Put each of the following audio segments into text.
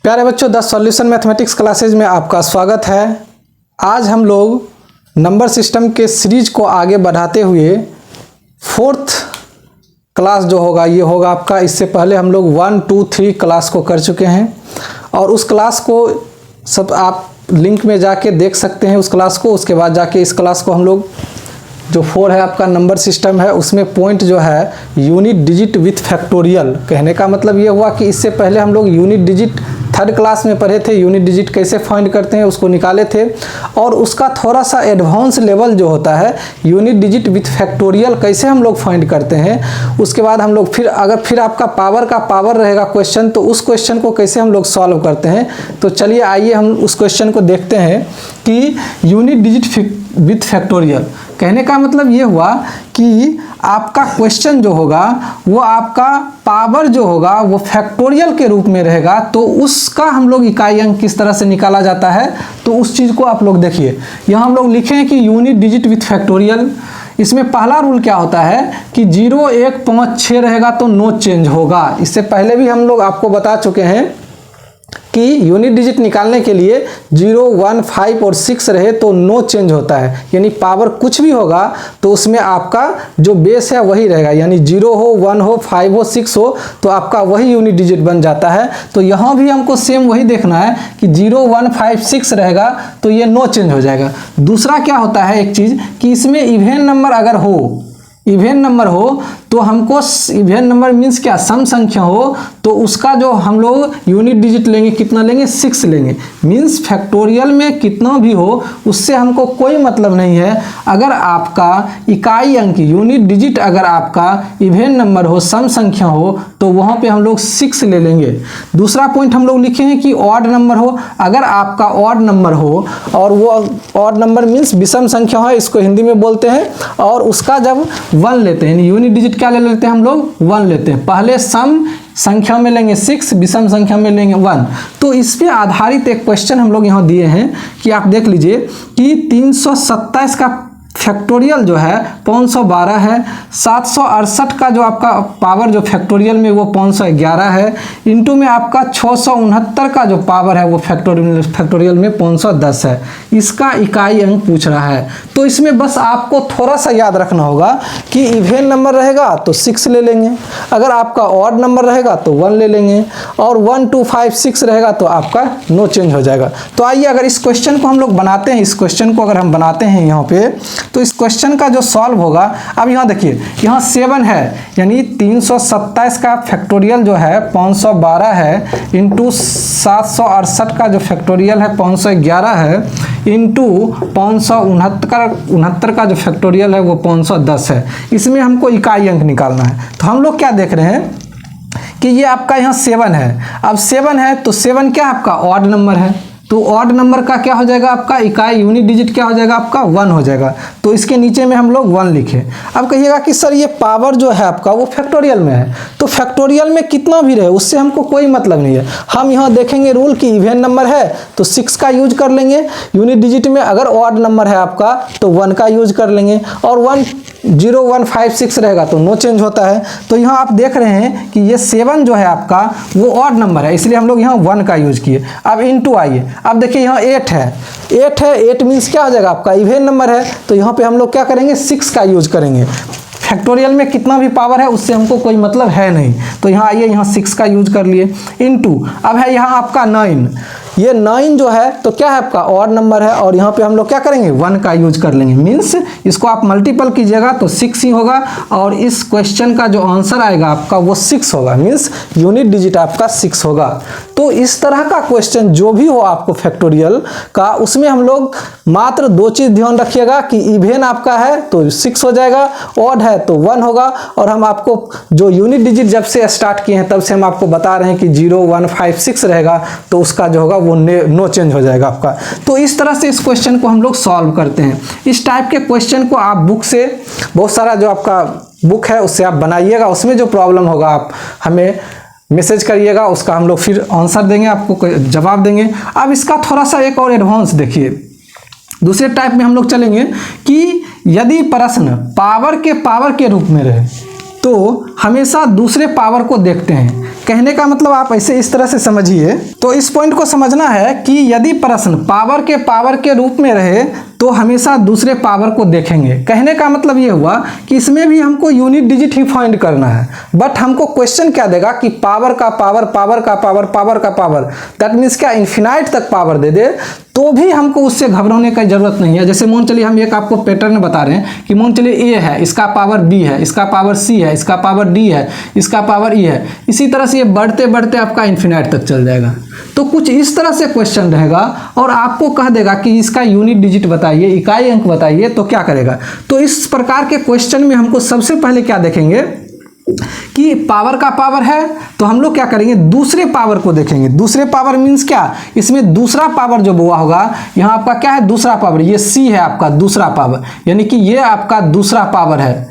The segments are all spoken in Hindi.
प्यारे बच्चों, द सॉल्यूशन मैथमेटिक्स क्लासेज में आपका स्वागत है। आज हम लोग नंबर सिस्टम के सीरीज को आगे बढ़ाते हुए फोर्थ क्लास जो होगा ये होगा आपका। इससे पहले हम लोग 1, 2, 3 क्लास को कर चुके हैं और उस क्लास को सब आप लिंक में जाके देख सकते हैं उस क्लास को। उसके बाद जाके इस क्लास को हम लोग जो 4 है आपका नंबर सिस्टम है उसमें पॉइंट जो है यूनिट डिजिट विथ फैक्टोरियल। कहने का मतलब ये हुआ कि इससे पहले हम लोग यूनिट डिजिट थर्ड क्लास में पढ़े थे, यूनिट डिजिट कैसे फाइंड करते हैं उसको निकाले थे। और उसका थोड़ा सा एडवांस लेवल जो होता है यूनिट डिजिट विथ फैक्टोरियल कैसे हम लोग फाइंड करते हैं। उसके बाद हम लोग फिर आपका पावर का पावर रहेगा क्वेश्चन, तो उस क्वेश्चन को कैसे हम लोग सॉल्व करते हैं। तो चलिए आइए हम उस क्वेश्चन को देखते हैं कि यूनिट डिजिट विथ फैक्टोरियल। कहने का मतलब ये हुआ कि आपका क्वेश्चन जो होगा वो आपका पावर जो होगा वो फैक्टोरियल के रूप में रहेगा, तो उसका हम लोग इकाई अंक किस तरह से निकाला जाता है तो उस चीज़ को आप लोग देखिए। यहाँ हम लोग लिखे हैं कि यूनिट डिजिट विथ फैक्टोरियल। इसमें पहला रूल क्या होता है कि 0, 1, 5, 6 रहेगा तो नो चेंज होगा। इससे पहले भी हम लोग आपको बता चुके हैं कि यूनिट डिजिट निकालने के लिए 0, 1, 5 और 6 रहे तो नो चेंज होता है, यानी पावर कुछ भी होगा तो उसमें आपका जो बेस है वही रहेगा, यानी 0 हो, 1 हो, 5 हो, 6 हो तो आपका वही यूनिट डिजिट बन जाता है। तो यहाँ भी हमको सेम वही देखना है कि 0, 1, 5, 6 रहेगा तो ये नो चेंज हो जाएगा। दूसरा क्या होता है एक चीज़ कि इसमें इवेन नंबर अगर हो, इवेन नंबर हो तो हमको इवेन नंबर मीन्स क्या, सम संख्या हो तो उसका जो हम लोग यूनिट डिजिट लेंगे कितना लेंगे, 6 लेंगे। मीन्स फैक्टोरियल में कितना भी हो उससे हमको कोई मतलब नहीं है। अगर आपका इकाई अंक यूनिट डिजिट अगर आपका इवेन नंबर हो, सम संख्या हो तो वहाँ पे हम लोग 6 ले लेंगे। दूसरा पॉइंट हम लोग लिखे हैं कि ऑड नंबर हो। अगर आपका ऑड नंबर हो और वो ऑड नंबर मीन्स विषम संख्या हो, इसको हिंदी में बोलते हैं, और उसका जब 1 लेते हैं, यूनिट डिजिट क्या ले लेते हैं हम लोग, 1 लेते हैं। पहले सम संख्या में लेंगे 6, विषम संख्या में लेंगे 1। तो इस पे आधारित एक क्वेश्चन हम लोग यहाँ दिए हैं कि आप देख लीजिए कि 327 का फैक्टोरियल जो है 512 है, 768 का जो आपका पावर जो फैक्टोरियल में वो 511 है, इंटू में आपका 669 का जो पावर है वो फैक्टोरियल में 510 है। इसका इकाई अंक पूछ रहा है। तो इसमें बस आपको थोड़ा सा याद रखना होगा कि इवेन नंबर रहेगा तो 6 ले लेंगे, अगर आपका ऑड नंबर रहेगा तो 1 ले लेंगे, और 1, 2, 5, 6 रहेगा तो आपका नो चेंज हो जाएगा। तो आइए अगर इस क्वेश्चन को हम लोग बनाते हैं, इस क्वेश्चन को अगर हम बनाते हैं यहाँ पे तो इस क्वेश्चन का जो सॉल्व होगा, अब यहाँ देखिए यहाँ 7 है, यानी 327 का फैक्टोरियल जो है 512 है, इंटू 768 का जो फैक्टोरियल है 511 है, इंटू 569 का जो फैक्टोरियल है वो 510 है। इसमें हमको इकाई अंक निकालना है। तो हम लोग क्या देख रहे हैं कि ये आपका यहाँ 7 है। अब 7 है तो 7 क्या आपका ऑड नंबर है, तो ऑड नंबर का क्या हो जाएगा आपका इकाई यूनिट डिजिट क्या हो जाएगा आपका 1 हो जाएगा। तो इसके नीचे में हम लोग 1 लिखे। अब कहिएगा कि सर ये पावर जो है आपका वो फैक्टोरियल में है, तो फैक्टोरियल में कितना भी रहे उससे हमको कोई मतलब नहीं है। हम यहाँ देखेंगे रूल कि इवेन नंबर है तो 6 का यूज कर लेंगे यूनिट डिजिट में, अगर ऑड नंबर है आपका तो 1 का यूज कर लेंगे, और 0, 1, 5, 6 रहेगा तो नो चेंज होता है। तो यहाँ आप देख रहे हैं कि ये 7 जो है आपका वो ऑड नंबर है, इसलिए हम लोग यहाँ 1 का यूज किए। अब इंटू आइए, अब देखिए यहाँ 8 है, 8 मीन्स क्या हो जाएगा आपका इवेन नंबर है, तो यहाँ पे हम लोग क्या करेंगे 6 का यूज करेंगे। फैक्टोरियल में कितना भी पावर है उससे हमको कोई मतलब है नहीं, तो यहाँ आइए यहाँ 6 का यूज कर लिए। इंटू अब है यहाँ आपका 9, ये 9 जो है तो क्या है आपका ऑड नंबर है, और यहाँ पे हम लोग क्या करेंगे 1 का यूज कर लेंगे। मीन्स इसको आप मल्टीपल कीजिएगा तो 6 ही होगा, और इस क्वेश्चन का जो आंसर आएगा आपका वो 6 होगा। मीन्स यूनिट डिजिट आपका 6 होगा। तो इस तरह का क्वेश्चन जो भी हो आपको फैक्टोरियल का, उसमें हम लोग मात्र 2 चीज़ ध्यान रखिएगा कि इवेन आपका है तो 6 हो जाएगा, ऑड है तो 1 होगा। और हम आपको जो यूनिट डिजिट जब से स्टार्ट किए हैं तब से हम आपको बता रहे हैं कि 0, 1, 5, 6 रहेगा तो उसका जो होगा वो नो चेंज हो जाएगा आपका। तो इस तरह से इस क्वेश्चन को हम लोग सॉल्व करते हैं। इस टाइप के क्वेश्चन को आप बुक से, बहुत सारा जो आपका बुक है उससे आप बनाइएगा, उसमें जो प्रॉब्लम होगा आप हमें मैसेज करिएगा, उसका हम लोग फिर आंसर देंगे, आपको जवाब देंगे। अब इसका थोड़ा सा एक और एडवांस देखिए, दूसरे टाइप में हम लोग चलेंगे कि यदि प्रश्न पावर के रूप में रहे तो हमेशा दूसरे पावर को देखते हैं कहने का मतलब आप ऐसे इस तरह से समझिए। तो इस पॉइंट को समझना है कि यदि प्रश्न पावर के रूप में रहे तो हमेशा दूसरे पावर को देखेंगे। कहने का मतलब ये हुआ कि इसमें भी हमको यूनिट डिजिट ही फाइंड करना है, बट हमको क्वेश्चन क्या देगा कि पावर का पावर, पावर का पावर, पावर का पावर, दैट मीन्स क्या इन्फिनाइट तक पावर दे दे तो भी हमको उससे घबराने की जरूरत नहीं है। जैसे मान चलिए हम एक आपको पैटर्न बता रहे हैं कि मान चलिए ए है, इसका पावर बी है, इसका पावर सी है, इसका पावर डी है, इसका पावर ई है, इसी तरह से ये बढ़ते बढ़ते आपका इन्फिनाइट तक चल जाएगा। तो कुछ इस तरह से क्वेश्चन रहेगा और आपको कह देगा कि इसका यूनिट डिजिट बताइए, इकाई अंक बताइए, तो क्या करेगा। तो इस प्रकार के क्वेश्चन में हमको सबसे पहले क्या देखेंगे कि पावर का पावर है तो हम लोग क्या करेंगे, दूसरे पावर को देखेंगे। दूसरे पावर मीन्स क्या, इसमें दूसरा पावर जो हुआ होगा, यहाँ आपका क्या है दूसरा पावर, ये सी है आपका दूसरा पावर, यानी कि ये आपका दूसरा पावर है,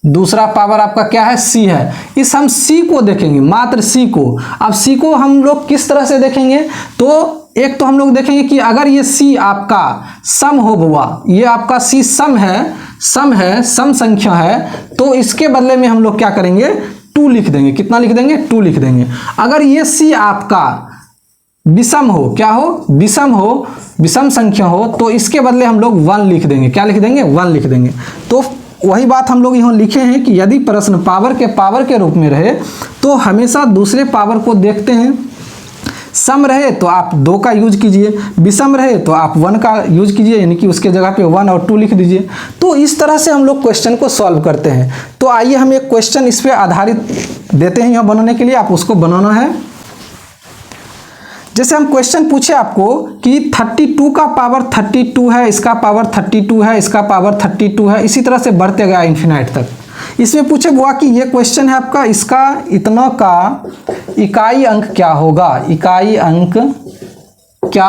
दूसरा पावर आपका क्या है सी है। इस हम सी को देखेंगे, मात्र सी को। अब सी को हम लोग किस तरह से देखेंगे, तो एक तो हम लोग देखेंगे कि अगर ये सी आपका सम हो बुआ, ये आपका सी सम है, सम संख्या है, तो इसके बदले में हम लोग क्या करेंगे 2 लिख देंगे। कितना लिख देंगे 2 लिख देंगे। अगर ये सी आपका विषम हो, क्या हो विषम हो, विषम संख्या हो, तो इसके बदले हम लोग 1 लिख देंगे। क्या लिख देंगे 1 लिख देंगे। तो वही बात हम लोग यहाँ लिखे हैं कि यदि प्रश्न पावर के रूप में रहे तो हमेशा दूसरे पावर को देखते हैं। सम रहे तो आप 2 का यूज कीजिए, विषम रहे तो आप 1 का यूज कीजिए, यानी कि उसके जगह पे 1 और 2 लिख दीजिए। तो इस तरह से हम लोग क्वेश्चन को सॉल्व करते हैं। तो आइए हम एक क्वेश्चन इस पे आधारित देते हैं यहाँ बनाने के लिए, आप उसको बनाना है। जैसे हम क्वेश्चन पूछे आपको कि 32 का पावर 32 है, इसका पावर 32 है, इसका पावर 32 है, इसी तरह से बढ़ते गया इन्फिनाइट तक। इसमें पूछे हुआ कि ये क्वेश्चन है आपका, इसका इतना का इकाई अंक क्या होगा, इकाई अंक क्या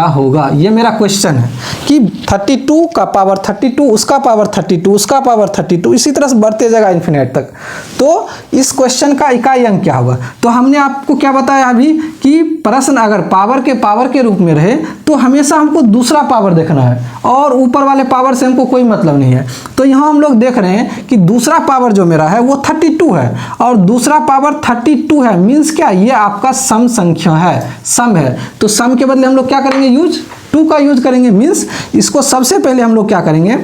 होगा, ये मेरा क्वेश्चन है कि 32 का पावर 32, उसका पावर 32, उसका पावर 32, इसी तरह से बढ़ते जाएगा इन्फिनिट तक। तो इस क्वेश्चन का इकाई अंक क्या होगा। तो हमने आपको क्या बताया अभी कि प्रश्न अगर पावर के रूप में रहे तो हमेशा हमको दूसरा पावर देखना है और ऊपर वाले पावर से हमको कोई मतलब नहीं है। तो यहाँ हम लोग देख रहे हैं कि दूसरा पावर जो मेरा है वो 32 है और दूसरा पावर 32 है, मीन्स क्या, ये आपका सम संख्या है, सम है। तो सम के बदले हम लोग क्या करेंगे, यूज 2 का यूज करेंगे। मीन्स इसको सबसे पहले हम लोग क्या करेंगे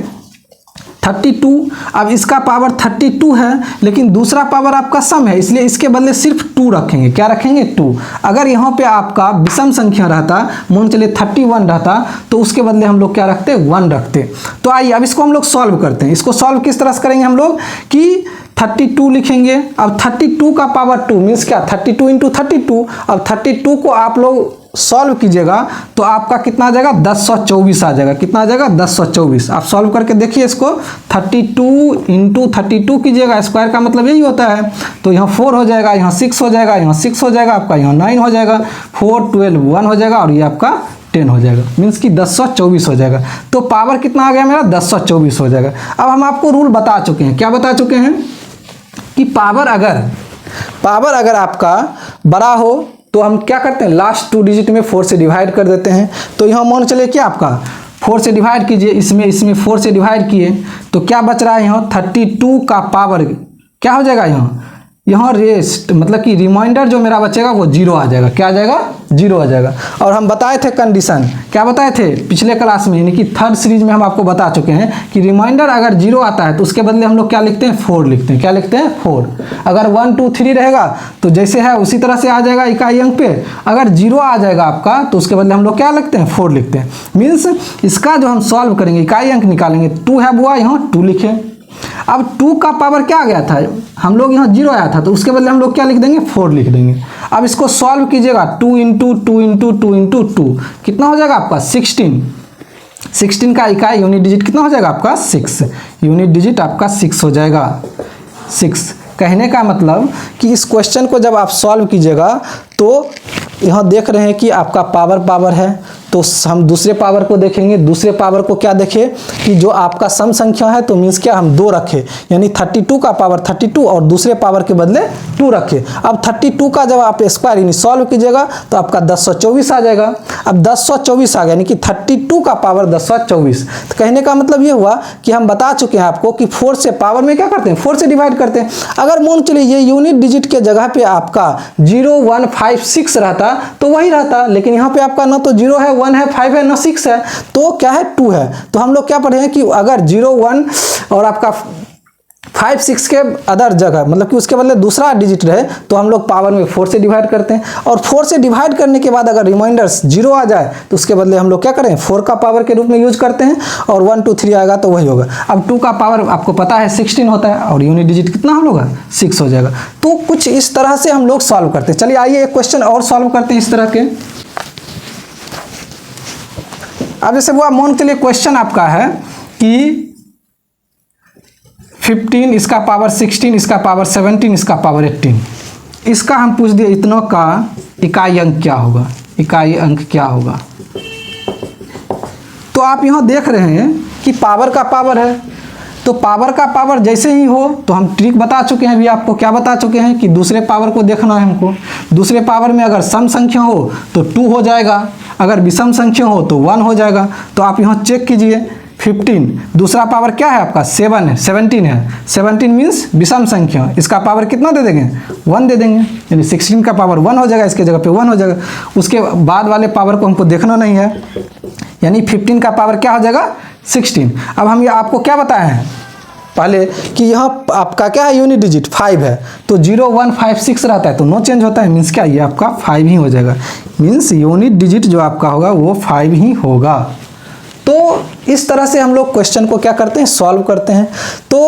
32, अब इसका पावर 32 है लेकिन दूसरा पावर आपका सम है, इसलिए इसके बदले सिर्फ 2 रखेंगे। क्या रखेंगे 2। अगर यहाँ पे आपका विषम संख्या रहता, मान चलिए 31 रहता, तो उसके बदले हम लोग क्या रखते 1 रखते। तो आइए अब इसको हम लोग सॉल्व करते हैं। इसको सॉल्व किस तरह से करेंगे हम लोग कि 32 लिखेंगे। अब 32 का पावर 2 मीन्स क्या, 32 इंटू 32। अब 32 को आप लोग सॉल्व कीजिएगा तो आपका कितना आ जाएगा 1024 आ जाएगा। कितना आ जाएगा 1024। आप सॉल्व करके देखिए इसको, 32 इंटू 32 कीजिएगा, स्क्वायर का मतलब यही होता है। तो यहाँ 4 हो जाएगा, यहाँ 6 हो जाएगा, यहाँ 6 हो जाएगा, आपका यहाँ 9 हो जाएगा, 4 12 1 हो जाएगा और ये आपका 10 हो जाएगा, मीन्स कि 1024 हो जाएगा। तो पावर कितना आ गया मेरा 1024 हो जाएगा। अब हम आपको रूल बता चुके हैं, क्या बता चुके हैं कि पावर अगर आपका बड़ा हो तो हम क्या करते हैं, लास्ट 2 डिजिट में 4 से डिवाइड कर देते हैं। तो यहाँ मान चलिए कि आपका 4 से डिवाइड कीजिए, इसमें 4 से डिवाइड किए तो क्या बच रहा है, यहाँ 32 का पावर क्या हो जाएगा, यहाँ रेस्ट मतलब कि रिमाइंडर जो मेरा बचेगा वो 0 आ जाएगा। क्या आ जाएगा 0 आ जाएगा। और हम बताए थे कंडीशन, क्या बताए थे पिछले क्लास में, यानी कि 3rd सीरीज में हम आपको बता चुके हैं कि रिमाइंडर अगर 0 आता है तो उसके बदले हम लोग क्या लिखते हैं 4 लिखते हैं। क्या लिखते हैं 4। अगर 1 2 3 रहेगा तो जैसे है उसी तरह से आ जाएगा इकाई अंक पे। अगर 0 आ जाएगा आपका तो उसके बदले हम लोग क्या लिखते हैं 4 लिखते हैं। मीन्स इसका जो हम सॉल्व करेंगे इकाई अंक निकालेंगे, 2 है बुआ, यहाँ 2 लिखे। अब 2 का पावर क्या आ गया था, हम लोग यहाँ 0 आया था तो उसके बदले हम लोग क्या लिख देंगे 4 लिख देंगे। अब इसको सॉल्व कीजिएगा, 2 इंटू 2 इंटू 2 इंटू 2 कितना हो जाएगा आपका 16 का इकाई यूनिट डिजिट कितना हो जाएगा आपका 6, यूनिट डिजिट आपका 6 हो जाएगा 6। कहने का मतलब कि इस क्वेश्चन को जब आप सॉल्व कीजिएगा तो यहाँ देख रहे हैं कि आपका पावर है तो हम दूसरे पावर को देखेंगे। दूसरे पावर को क्या देखें कि जो आपका सम संख्या है तो मीन्स क्या हम 2 रखें, यानी 32 का पावर 32 और दूसरे पावर के बदले 2 रखें। अब 32 का जब आप स्क्वायर यानी सॉल्व कीजिएगा तो आपका 1024 आ जाएगा। अब 1024 आ गया यानी कि 32 का पावर 1024। तो कहने का मतलब ये हुआ कि हम बता चुके हैं आपको कि 4 से पावर में क्या करते हैं, 4 से डिवाइड करते हैं। अगर मान चलिए ये यूनिट डिजिट के जगह पे आपका 0156 रहता तो वही रहता, लेकिन यहाँ पे आपका ना तो 0 है, 1 है, 5 है, ना 6 है, तो क्या है 2 है। तो हम लोग क्या पढ़े हैं कि अगर 0 1 और आपका 5 6 के अदर जगह मतलब कि उसके बदले दूसरा डिजिट रहे तो हम लोग पावर में 4 से डिवाइड करते हैं। और 4 से डिवाइड करने के बाद अगर रिमाइंडर्स 0 आ जाए तो उसके बदले हम लोग क्या करें, 4 का पावर के रूप में यूज करते हैं, और 1 2 3 आएगा तो वही होगा। अब 2 का पावर आपको पता है 16 होता है और यूनिट डिजिट कितना हम लोग 6 हो जाएगा। तो कुछ इस तरह से हम लोग सॉल्व करते हैं। चलिए आइए एक क्वेश्चन और सॉल्व करते हैं इस तरह के। अब जैसे वो मान के लिए क्वेश्चन आपका है कि 15 इसका पावर 16 इसका पावर 17 इसका पावर 18, इसका हम पूछ दिए इतनों का इकाई अंक क्या होगा, इकाई अंक क्या होगा। तो आप यहाँ देख रहे हैं कि पावर का पावर है, तो पावर का पावर जैसे ही हो तो हम ट्रिक बता चुके हैं अभी आपको। क्या बता चुके हैं कि दूसरे पावर को देखना है हमको। दूसरे पावर में अगर सम संख्या हो तो 2 हो जाएगा, अगर विषम संख्या हो तो 1 हो जाएगा। तो आप यहाँ चेक कीजिए 15 दूसरा पावर क्या है आपका 7 है, 17 है, 17 मीन्स विषम संख्या, इसका पावर कितना दे देंगे 1 दे देंगे, यानी 16 का पावर 1 हो जाएगा, इसके जगह पे 1 हो जाएगा। उसके बाद वाले पावर को हमको देखना नहीं है, यानी 15 का पावर क्या हो जाएगा 16। अब हम ये आपको क्या बताए हैं पहले कि यहाँ आपका क्या है यूनिट डिजिट 5 है, तो 0 1 5 6 रहता है तो नो चेंज होता है, मीन्स क्या ये आपका 5 ही हो जाएगा, मीन्स यूनिट डिजिट जो आपका होगा वो 5 ही होगा। तो इस तरह से हम लोग क्वेश्चन को क्या करते हैं, सॉल्व करते हैं। तो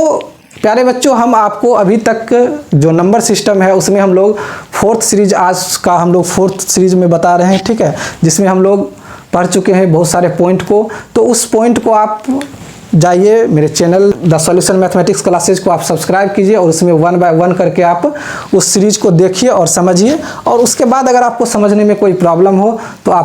प्यारे बच्चों, हम आपको अभी तक जो नंबर सिस्टम है उसमें हम लोग 4th सीरीज आज का हम लोग 4th सीरीज में बता रहे हैं, ठीक है, जिसमें हम लोग पढ़ चुके हैं बहुत सारे पॉइंट को। तो उस पॉइंट को आप जाइए मेरे channel the solution mathematics classes को आप सब्सक्राइब कीजिए और उसमें 1 बाय 1 करके आप उस सीरीज को देखिए और समझिए। और उसके बाद अगर आपको समझने में कोई प्रॉब्लम हो तो आप